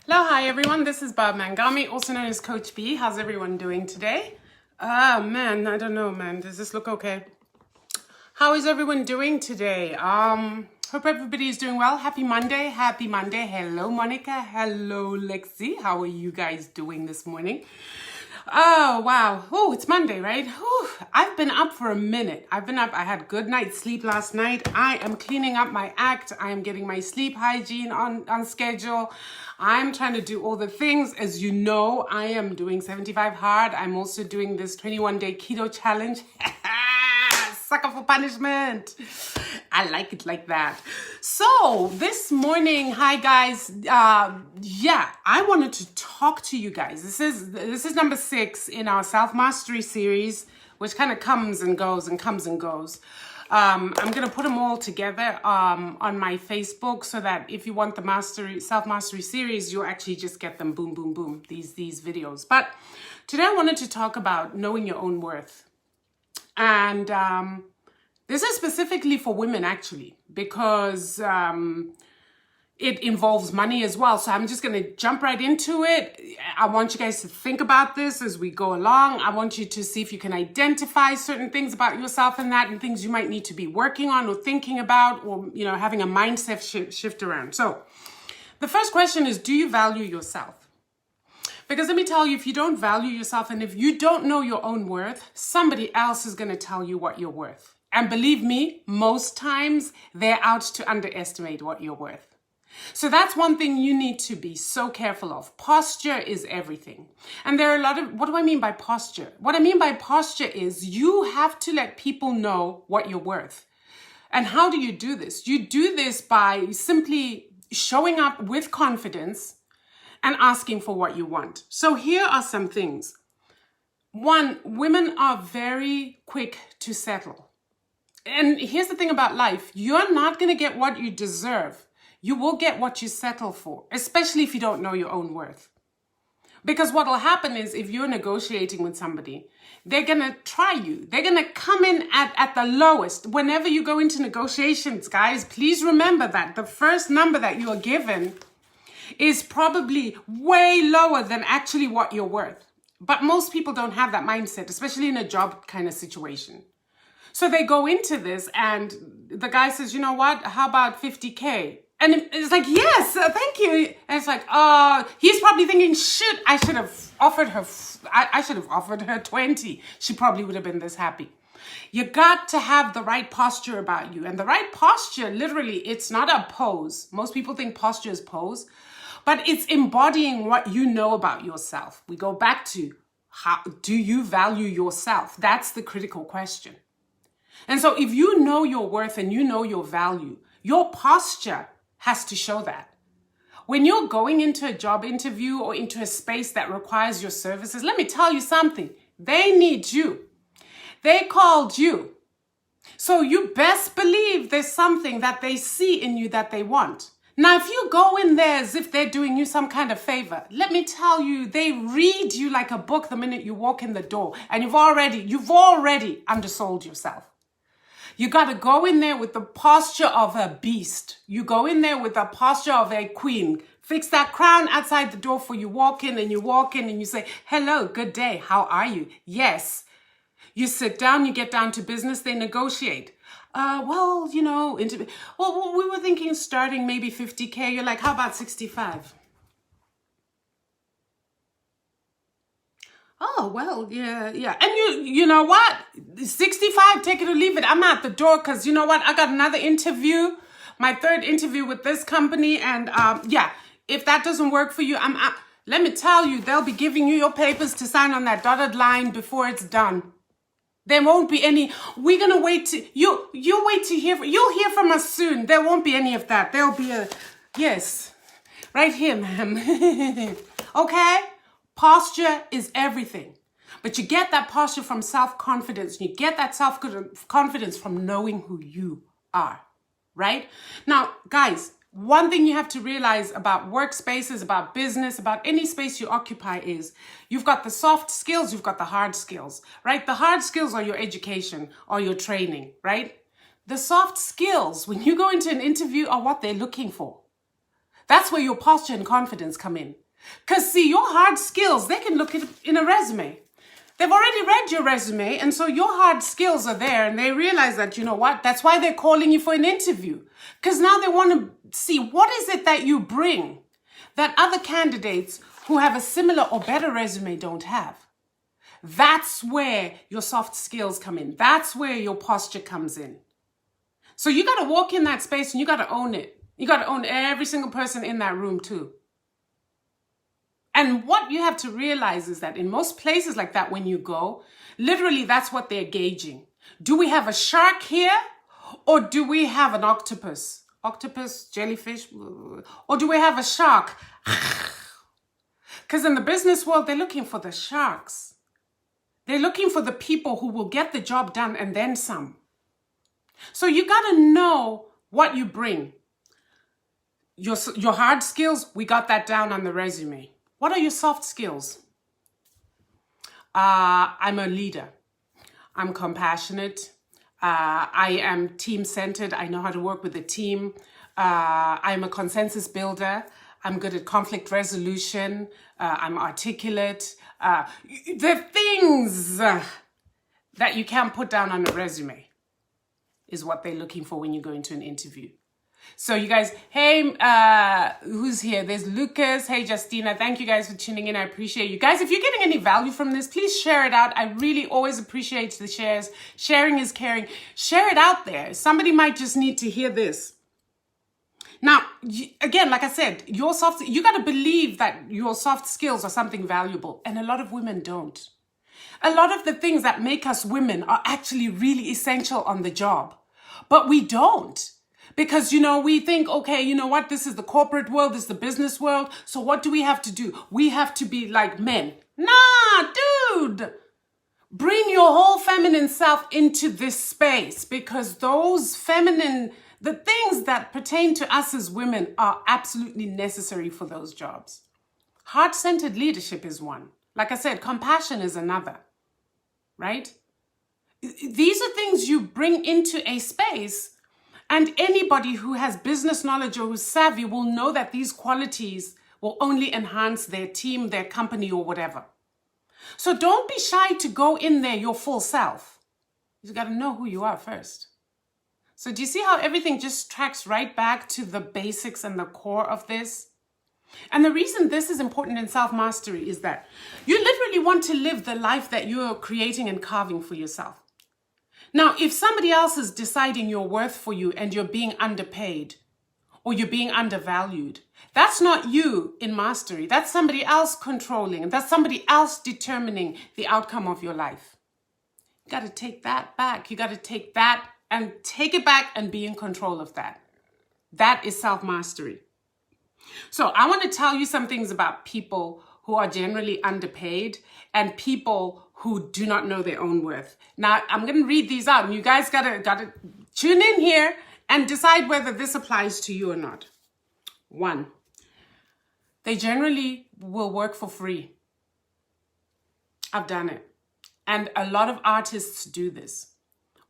Hello, hi everyone. This is Bob Mangami, also known as Coach B. How's everyone doing today? Man, I don't know, man. Does this look okay? How is everyone doing today? Hope everybody is doing well. Happy Monday. Happy Monday. Hello, Monica. Hello, Lexi. How are you guys doing this morning? Oh, wow. Oh, it's Monday, right? Whew. I've been up for a minute. I've been up. I had good night's sleep last night. I am cleaning up my act. I am getting my sleep hygiene on schedule. I'm trying to do all the things. As you know, I am doing 75 hard. I'm also doing this 21-day keto challenge. Sucker for punishment. I like it like that. So this morning, hi guys. I wanted to talk to you guys. This is number 6 in our self-mastery series, which kind of comes and goes and comes and goes. I'm gonna put them all together on my Facebook so that if you want the self-mastery series, you'll actually just get them boom, boom, boom, these videos. But today I wanted to talk about knowing your own worth. And this is specifically for women, actually, because it involves money as well. So I'm just going to jump right into it. I want you guys to think about this as we go along. I want you to see if you can identify certain things about yourself and things you might need to be working on or thinking about, or, having a mindset shift around. So the first question is, do you value yourself? Because let me tell you, if you don't value yourself and if you don't know your own worth, somebody else is going to tell you what you're worth. And believe me, most times they're out to underestimate what you're worth. So that's one thing you need to be so careful of. Posture is everything. And there are a lot of, what do I mean by posture? What I mean by posture is you have to let people know what you're worth. And how do you do this? You do this by simply showing up with confidence and asking for what you want. So here are some things. 1, women are very quick to settle. And here's the thing about life. You're not going to get what you deserve. You will get what you settle for, especially if you don't know your own worth. Because what will happen is if you're negotiating with somebody, they're going to try you. They're going to come in at the lowest. Whenever you go into negotiations, guys, please remember that the first number that you are given is probably way lower than actually what you're worth. But most people don't have that mindset, especially in a job kind of situation. So they go into this and the guy says, you know what, how about 50K? And it's like, yes, thank you. And it's like, he's probably thinking, shit, I should have offered her 20. She probably would have been this happy. You got to have the right posture about you. And the right posture, literally, it's not a pose. Most people think posture is pose. But it's embodying what you know about yourself. We go back to, how do you value yourself? That's the critical question. And so if you know your worth and you know your value, your posture has to show that. When you're going into a job interview or into a space that requires your services, let me tell you something. They need you. They called you. So you best believe there's something that they see in you that they want. Now, if you go in there as if they're doing you some kind of favor, let me tell you, they read you like a book the minute you walk in the door, and you've already undersold yourself. You got to go in there with the posture of a beast. You go in there with the posture of a queen. Fix that crown outside the door for you walk in and you say, hello, good day. How are you? Yes. You sit down, you get down to business, they negotiate. We were thinking starting maybe 50K. You're like, how about 65? Oh, well, yeah. And you know what? 65, take it or leave it. I'm at the door because you know what? I got another interview, my 3rd interview with this company. And if that doesn't work for you, I'm out. Let me tell you, they'll be giving you your papers to sign on that dotted line before it's done. There won't be any, we're going to wait to, you'll wait to hear, you'll hear from us soon. There won't be any of that. There'll be a, yes, right here, ma'am. Okay? Posture is everything. But you get that posture from self-confidence. You get that self-confidence from knowing who you are, right? Now, guys, one thing you have to realize about workspaces, about business, about any space you occupy is you've got the soft skills, you've got the hard skills, right? The hard skills are your education or your training, right? The soft skills, when you go into an interview, are what they're looking for. That's where your posture and confidence come in. Because see, your hard skills, they can look at in a resume. They've already read your resume, and so your hard skills are there, and they realize that, you know what, that's why they're calling you for an interview. Because now they want to see what is it that you bring that other candidates who have a similar or better resume don't have. That's where your soft skills come in. That's where your posture comes in. So you got to walk in that space and you got to own it. You got to own every single person in that room too. And what you have to realize is that in most places like that, when you go, literally that's what they're gauging. Do we have a shark here? Or do we have an octopus? Octopus, jellyfish? Or do we have a shark? Because in the business world, they're looking for the sharks. They're looking for the people who will get the job done and then some. So you got to know what you bring. Your hard skills, we got that down on the resume. What are your soft skills? I'm a leader. I'm compassionate. I am team-centered. I know how to work with a team. I'm a consensus builder. I'm good at conflict resolution. I'm articulate. The things that you can't put down on a resume is what they're looking for when you go into an interview. So you guys, hey, who's here? There's Lucas. Hey, Justina. Thank you guys for tuning in. I appreciate you guys. If you're getting any value from this, please share it out. I really always appreciate the shares. Sharing is caring. Share it out there. Somebody might just need to hear this. Now, again, like I said, you got to believe that your soft skills are something valuable. And a lot of women don't. A lot of the things that make us women are actually really essential on the job. But we don't. Because, we think, okay, you know what? This is the corporate world. This is the business world. So what do we have to do? We have to be like men. Nah, dude. Bring your whole feminine self into this space because the things that pertain to us as women are absolutely necessary for those jobs. Heart-centered leadership is one. Like I said, compassion is another, right? These are things you bring into a space. And anybody who has business knowledge or who's savvy will know that these qualities will only enhance their team, their company, or whatever. So don't be shy to go in there your full self. You got to know who you are first. So do you see how everything just tracks right back to the basics and the core of this? And the reason this is important in self-mastery is that you literally want to live the life that you're creating and carving for yourself. Now, if somebody else is deciding your worth for you and you're being underpaid or you're being undervalued, that's not you in mastery. That's somebody else controlling, and that's somebody else determining the outcome of your life. You got to take that back. You got to take that and take it back and be in control of that. That is self-mastery. So I want to tell you some things about people who are generally underpaid and people who do not know their own worth. Now, I'm going to read these out, and you guys gotta tune in here and decide whether this applies to you or not. 1, they generally will work for free. I've done it. And a lot of artists do this.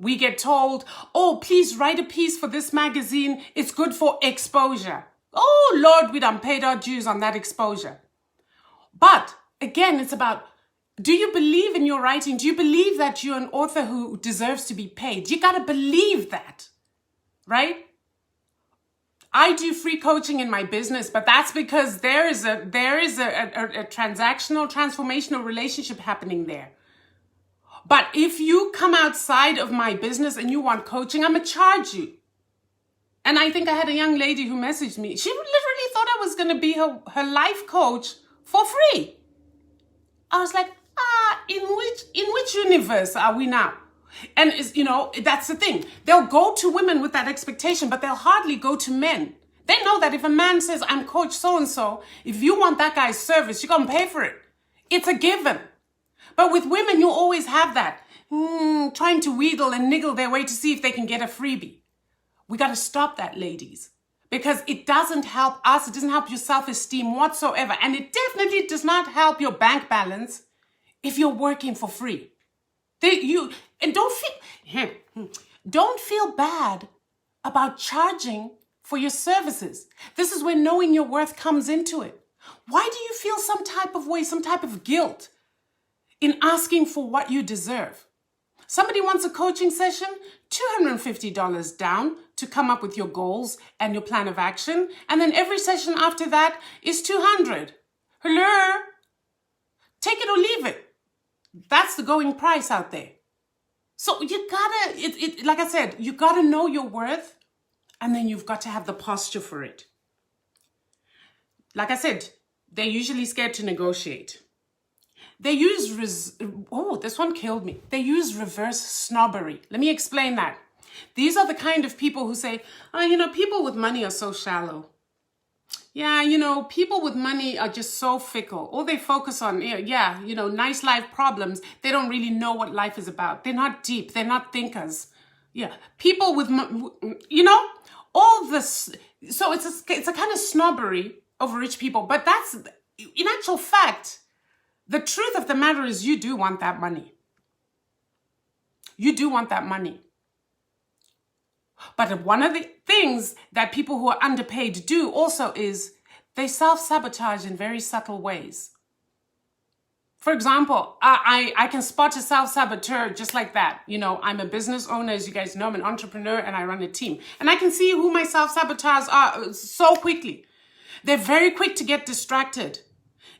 We get told, oh, please write a piece for this magazine. It's good for exposure. Oh, Lord, we done paid our dues on that exposure. But again, it's about, do you believe in your writing? Do you believe that you're an author who deserves to be paid? You got to believe that, right? I do free coaching in my business, but that's because there is a transactional, transformational relationship happening there. But if you come outside of my business and you want coaching, I'm going to charge you. And I think I had a young lady who messaged me. She literally thought I was going to be her life coach for free. I was like, in which universe are we now? And that's the thing. They'll go to women with that expectation, but they'll hardly go to men. They know that if a man says, I'm coach so-and-so, if you want that guy's service, you're going to pay for it. It's a given. But with women, you always have that, trying to wheedle and niggle their way to see if they can get a freebie. We got to stop that, ladies, because it doesn't help us. It doesn't help your self-esteem whatsoever. And it definitely does not help your bank balance if you're working for free. Don't feel bad about charging for your services. This is where knowing your worth comes into it. Why do you feel some type of way, some type of guilt in asking for what you deserve? Somebody wants a coaching session, $250 down to come up with your goals and your plan of action. And then every session after that is $200. Hello? Take it or leave it. That's the going price out there. So you gotta, like I said, you gotta know your worth, and then you've got to have the posture for it. Like I said, they're usually scared to negotiate. They use, this one killed me. They use reverse snobbery. Let me explain that. These are the kind of people who say, people with money are so shallow. Yeah, people with money are just so fickle. All they focus on, nice life problems. They don't really know what life is about. They're not deep. They're not thinkers. Yeah, people with, all this. So it's a kind of snobbery over rich people. But that's, in actual fact, the truth of the matter is you do want that money. You do want that money. But one of the things that people who are underpaid do also is they self-sabotage in very subtle ways. For example, I can spot a self-saboteur just like that. I'm a business owner, as you guys know, I'm an entrepreneur, and I run a team. And I can see who my self-saboteurs are so quickly. They're very quick to get distracted.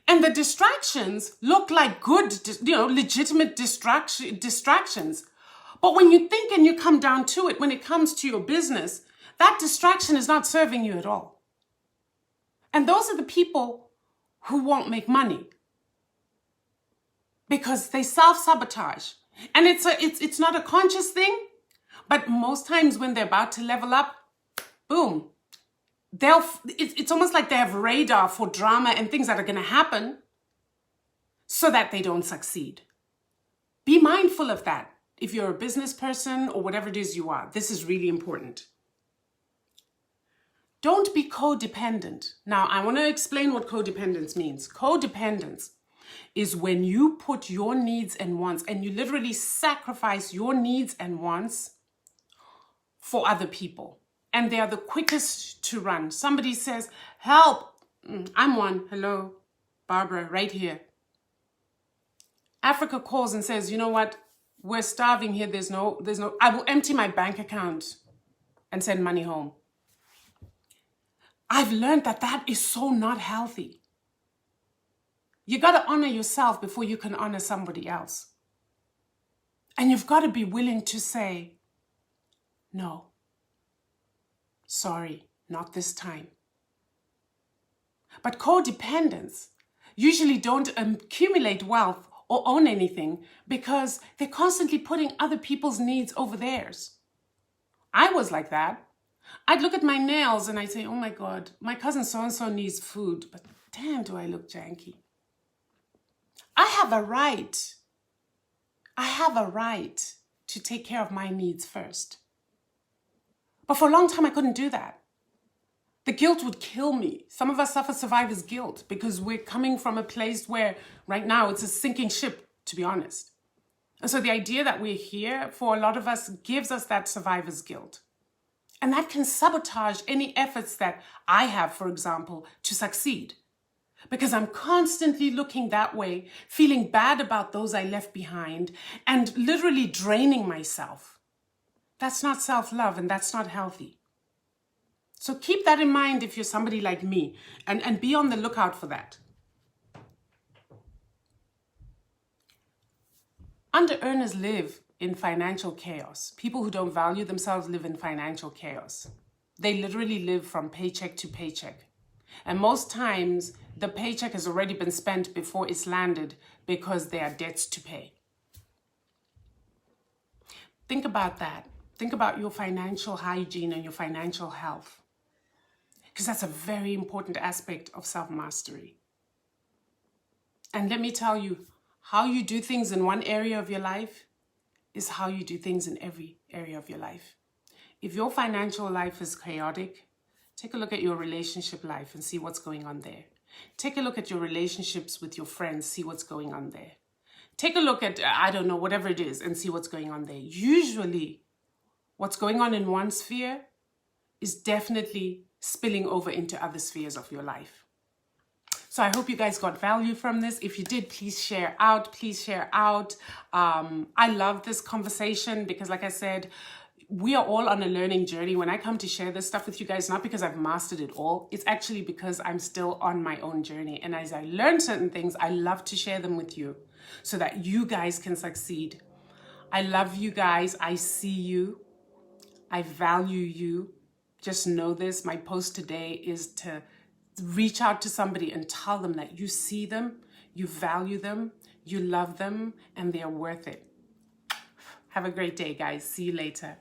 And the distractions look like good, legitimate distractions. But when you think and you come down to it, when it comes to your business, that distraction is not serving you at all. And those are the people who won't make money because they self-sabotage. And it's not a conscious thing, but most times when they're about to level up, boom, it's almost like they have radar for drama and things that are going to happen so that they don't succeed. Be mindful of that. If you're a business person or whatever it is you are, this is really important. Don't be codependent. Now, I want to explain what codependence means. Codependence is when you put your needs and wants, and you literally sacrifice your needs and wants for other people. And they are the quickest to run. Somebody says, help. I'm one. Hello, Barbara, right here. Africa calls and says, you know what? We're starving here. There's no, I will empty my bank account and send money home. I've learned that is so not healthy. You got to honor yourself before you can honor somebody else. And you've got to be willing to say, no, sorry, not this time. But codependents usually don't accumulate wealth or own anything because they're constantly putting other people's needs over theirs. I was like that. I'd look at my nails and I'd say, oh my God, my cousin so-and-so needs food, but damn, do I look janky. I have a right to take care of my needs first. But for a long time, I couldn't do that. The guilt would kill me. Some of us suffer survivor's guilt because we're coming from a place where right now it's a sinking ship, to be honest. And so the idea that we're here for a lot of us gives us that survivor's guilt. And that can sabotage any efforts that I have, for example, to succeed. Because I'm constantly looking that way, feeling bad about those I left behind, and literally draining myself. That's not self-love, and that's not healthy. So keep that in mind if you're somebody like me, and be on the lookout for that. Under-earners live in financial chaos. People who don't value themselves live in financial chaos. They literally live from paycheck to paycheck. And most times, the paycheck has already been spent before it's landed because there are debts to pay. Think about that. Think about your financial hygiene and your financial health. Because that's a very important aspect of self-mastery. And let me tell you, how you do things in one area of your life is how you do things in every area of your life. If your financial life is chaotic, take a look at your relationship life and see what's going on there. Take a look at your relationships with your friends, see what's going on there. Take a look at, whatever it is, and see what's going on there. Usually, what's going on in one sphere is definitely spilling over into other spheres of your life. So I hope you guys got value from this. If you did, please share out. Please share out. I love this conversation because, like I said, we are all on a learning journey. When I come to share this stuff with you guys, not because I've mastered it all, it's actually because I'm still on my own journey. And as I learn certain things, I love to share them with you so that you guys can succeed. I love you guys. I see you. I value you. Just know this. My post today is to reach out to somebody and tell them that you see them, you value them, you love them, and they're worth it. Have a great day, guys. See you later.